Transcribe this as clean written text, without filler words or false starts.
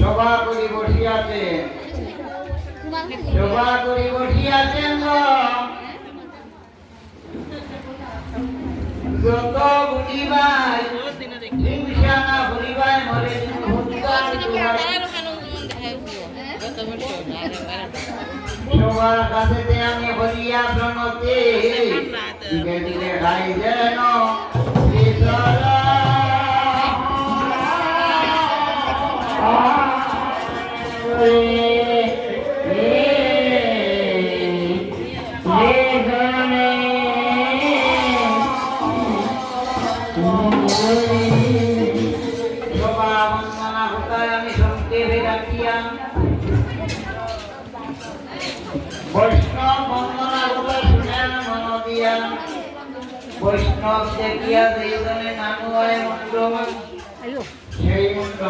সভা করি বসিয়াছে সভা করি বসিয়াছেন যত বুঝিবাই হিংসা না ভুলিবাই মরে সবার কাছে আমি বলিয়া প্রণতে দিকে দিকে খাই যেন বৈষ্ণব দেখিয়া সেই নানু হয় মন্ত্র সেই মন্ত্র